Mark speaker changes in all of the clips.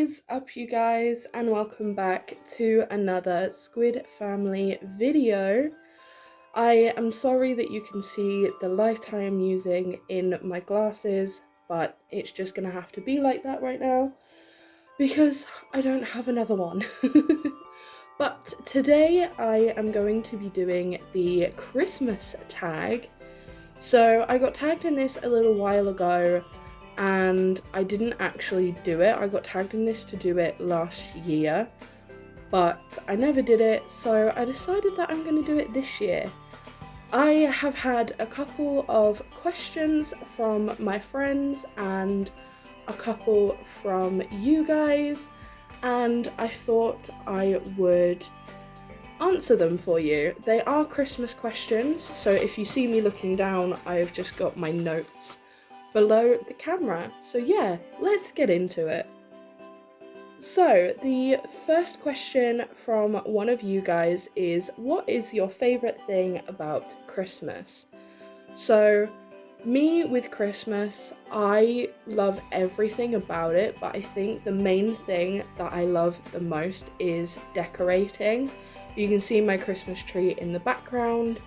Speaker 1: is up, you guys, and welcome back to another Squid Family video. I am sorry that you can see the light I am using in my glasses, but it's just gonna have to be like that right now because I don't have another one. But today I am going to be doing the Christmas tag. So I got tagged in this a little while ago and I didn't actually do it. I got tagged in this to do it last year, but I never did it, so I decided that I'm going to do it this year. I have had a couple of questions from my friends and a couple from you guys, and I thought I would answer them for you. They are Christmas questions, so if you see me looking down, I've just got my notes below the camera. So yeah, let's get into it. So the first question from one of you guys is, what is your favourite thing about Christmas? So me with Christmas, I love everything about it, but I think the main thing that I love the most is decorating. You can see my Christmas tree in the background,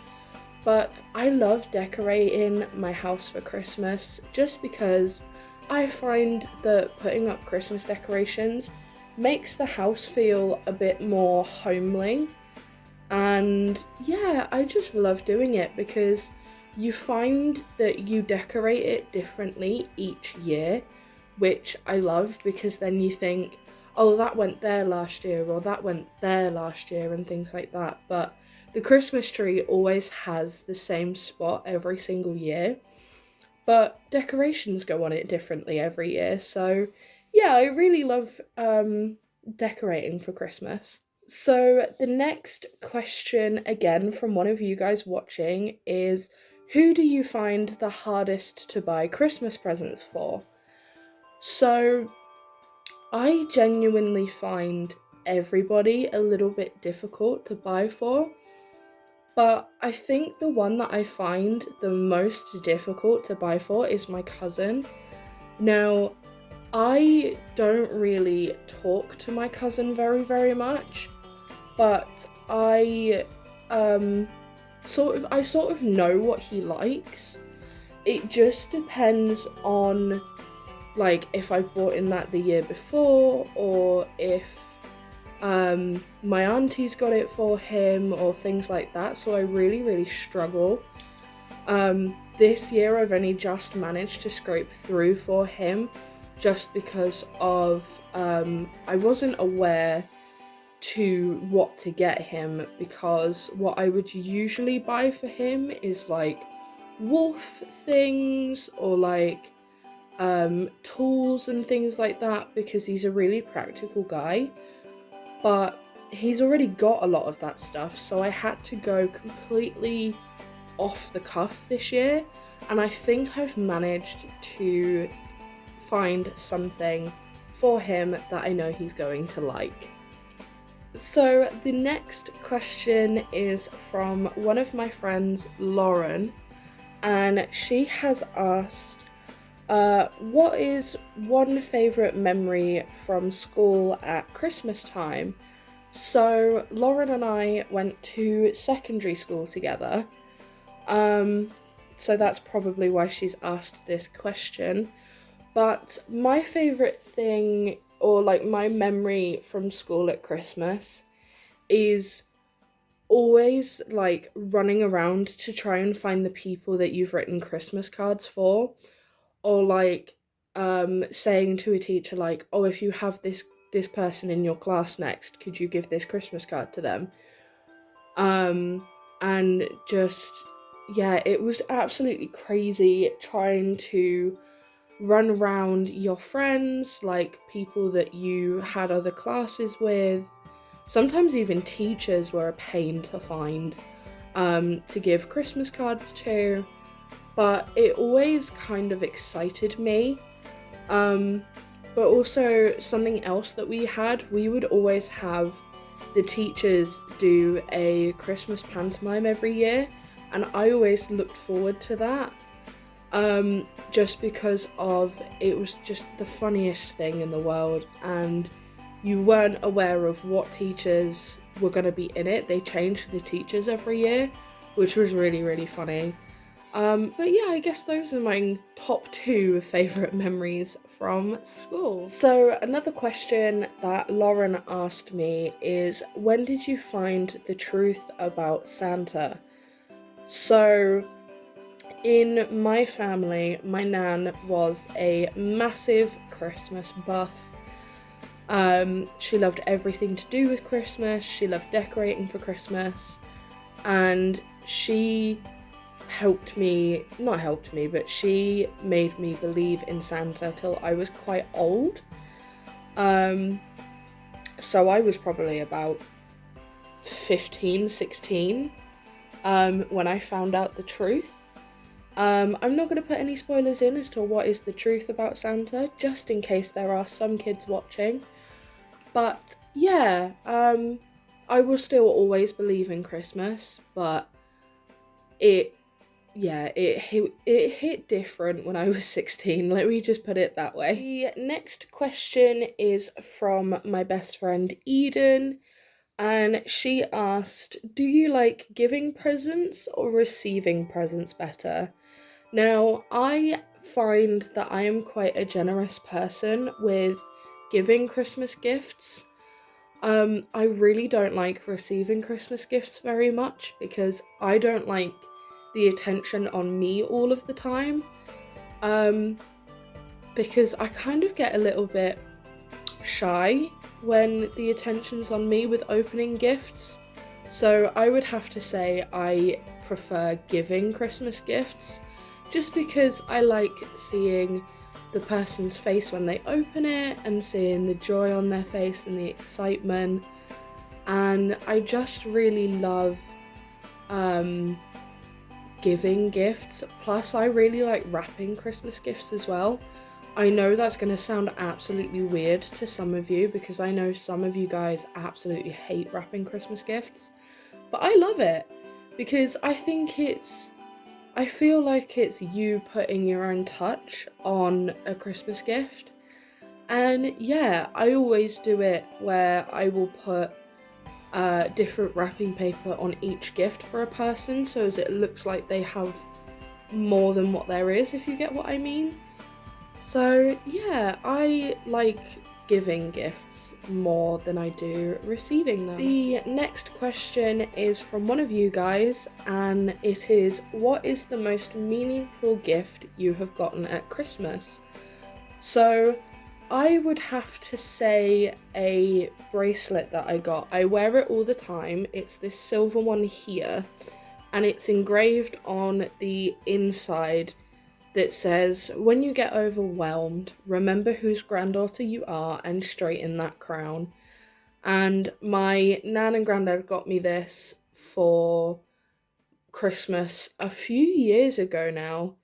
Speaker 1: but I love decorating my house for Christmas just because I find that putting up Christmas decorations makes the house feel a bit more homely. And yeah, I just love doing it because you find that you decorate it differently each year, which I love because then you think, oh, that went there last year, or that went there last year, and things like that. But the Christmas tree always has the same spot every single year, but decorations go on it differently every year. So yeah, I really love decorating for Christmas. So the next question, again from one of you guys watching, is who do you find the hardest to buy Christmas presents for? So I genuinely find everybody a little bit difficult to buy for, but I think the one that I find the most difficult to buy for is my cousin. Now, I don't really talk to my cousin very much, but I sort of know what he likes. It just depends on like if I bought in that the year before, or if my auntie's got it for him, or things like that. So I really struggle. This year I've only just managed to scrape through for him just because of I wasn't aware to what to get him, because what I would usually buy for him is like wolf things or like tools and things like that, because he's a really practical guy, but he's already got a lot of that stuff, so I had to go completely off the cuff this year, and I think I've managed to find something for him that I know he's going to like. So the next question is from one of my friends, Lauren, and she has asked, what is one favourite memory from school at Christmas time? So Lauren and I went to secondary school together, so that's probably why she's asked this question. But my favourite thing, or like my memory from school at Christmas, is always like running around to try and find the people that you've written Christmas cards for, or like saying to a teacher like, oh, if you have this person in your class next, could you give this Christmas card to them? And just, yeah, it was absolutely crazy trying to run around your friends, like people that you had other classes with. Sometimes even teachers were a pain to find to give Christmas cards to, but it always kind of excited me. But also something else that we would always have the teachers do a Christmas pantomime every year, and I always looked forward to that. just because it was just the funniest thing in the world, and you weren't aware of what teachers were going to be in it. They changed the teachers every year, which was really, really funny. But yeah, I guess those are my top 2 favourite memories from school. So another question that Lauren asked me is, when did you find the truth about Santa? So in my family, my nan was a massive Christmas buff. She loved everything to do with Christmas. She loved decorating for Christmas, and she but she made me believe in Santa till I was quite old. So I was probably about 15, 16 when I found out the truth. I'm not going to put any spoilers in as to what is the truth about Santa, just in case there are some kids watching. But yeah, I will still always believe in Christmas, but it hit different when I was 16, let me just put it that way. The next question is from my best friend Eden, and she asked, do you like giving presents or receiving presents better? Now, I find that I am quite a generous person with giving Christmas gifts. I really don't like receiving Christmas gifts very much because I don't like the attention on me all of the time, because I kind of get a little bit shy when the attention's on me with opening gifts. So I would have to say I prefer giving Christmas gifts, just because I like seeing the person's face when they open it and seeing the joy on their face and the excitement, and I just really love giving gifts. Plus I really like wrapping Christmas gifts as well. I know that's going to sound absolutely weird to some of you, because I know some of you guys absolutely hate wrapping Christmas gifts, but I love it because I feel like it's you putting your own touch on a Christmas gift. And yeah, I always do it where I will put different wrapping paper on each gift for a person, so as it looks like they have more than what there is, if you get what I mean. So yeah, I like giving gifts more than I do receiving them. The next question is from one of you guys, and it is, what is the most meaningful gift you have gotten at Christmas? So I would have to say a bracelet that I got. I wear it all the time. It's this silver one here, and it's engraved on the inside that says, when you get overwhelmed, remember whose granddaughter you are and straighten that crown. And my nan and granddad got me this for Christmas a few years ago now,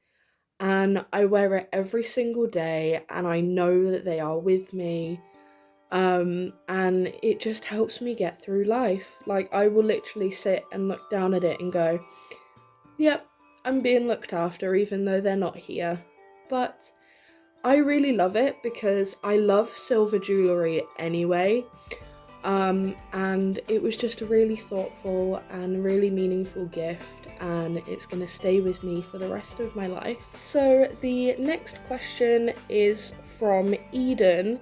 Speaker 1: and I wear it every single day, and I know that they are with me, and it just helps me get through life. Like, I will literally sit and look down at it and go, yep, I'm being looked after even though they're not here. But I really love it because I love silver jewellery anyway, and it was just a really thoughtful and really meaningful gift, and it's going to stay with me for the rest of my life. So the next question is from Eden,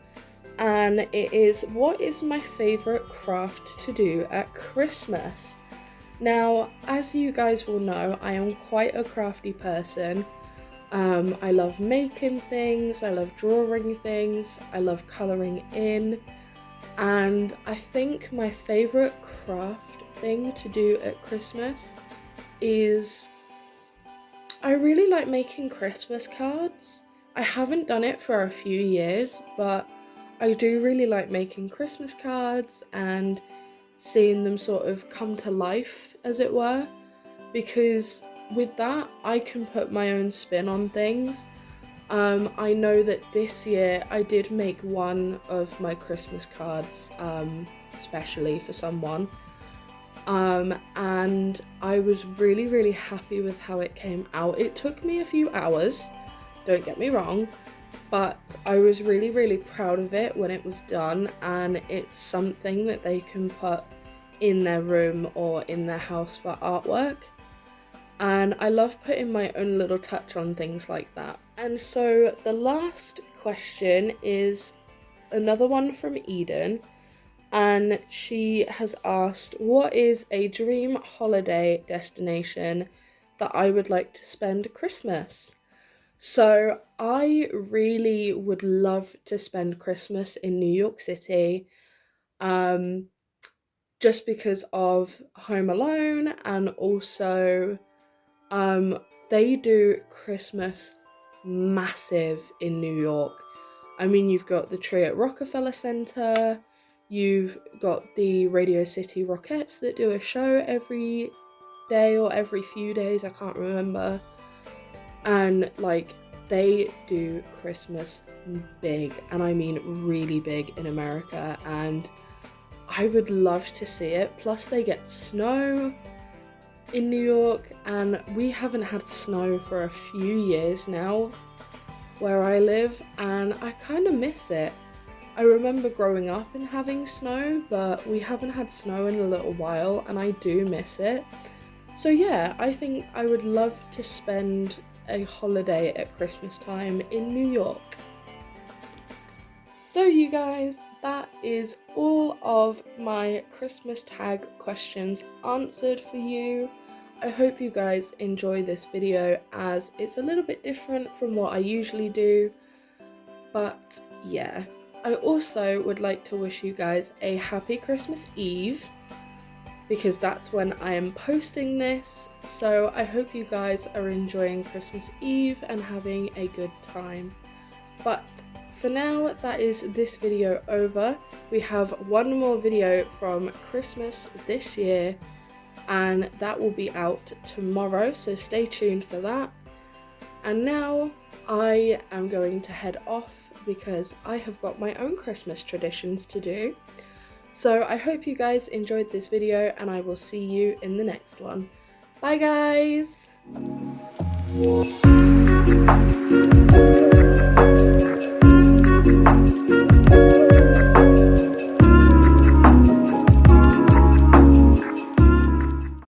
Speaker 1: and it is, what is my favourite craft to do at Christmas? Now, as you guys will know, I am quite a crafty person. I love making things, I love drawing things, I love colouring in, and I think my favourite craft thing to do at Christmas is, I really like making Christmas cards. I haven't done it for a few years, but I do really like making Christmas cards and seeing them sort of come to life, as it were, because with that I can put my own spin on things. I know that this year I did make one of my Christmas cards especially for someone, and I was really happy with how it came out. It took me a few hours, don't get me wrong, but I was really proud of it when it was done, and it's something that they can put in their room or in their house for artwork. And I love putting my own little touch on things like that. And so the last question is another one from Eden, and she has asked, what is a dream holiday destination that I would like to spend Christmas? So I really would love to spend Christmas in New York City, just because of Home Alone, and also they do Christmas massive in New York. I mean, you've got the tree at Rockefeller Center, you've got the Radio City Rockettes that do a show every day or every few days, I can't remember. And like, they do Christmas big, and I mean really big in America, and I would love to see it. Plus they get snow in New York, and we haven't had snow for a few years now where I live, and I kind of miss it. I remember growing up and having snow, but we haven't had snow in a little while, and I do miss it. So yeah, I think I would love to spend a holiday at Christmas time in New York. So you guys, that is all of my Christmas tag questions answered for you. I hope you guys enjoy this video, as it's a little bit different from what I usually do. But yeah, I also would like to wish you guys a happy Christmas Eve, because that's when I am posting this. So I hope you guys are enjoying Christmas Eve and having a good time. But for now, that is this video over. We have one more video from Christmas this year, and that will be out tomorrow, so stay tuned for that. And now I am going to head off because I have got my own Christmas traditions to do. So I hope you guys enjoyed this video, and I will see you in the next one. Bye guys!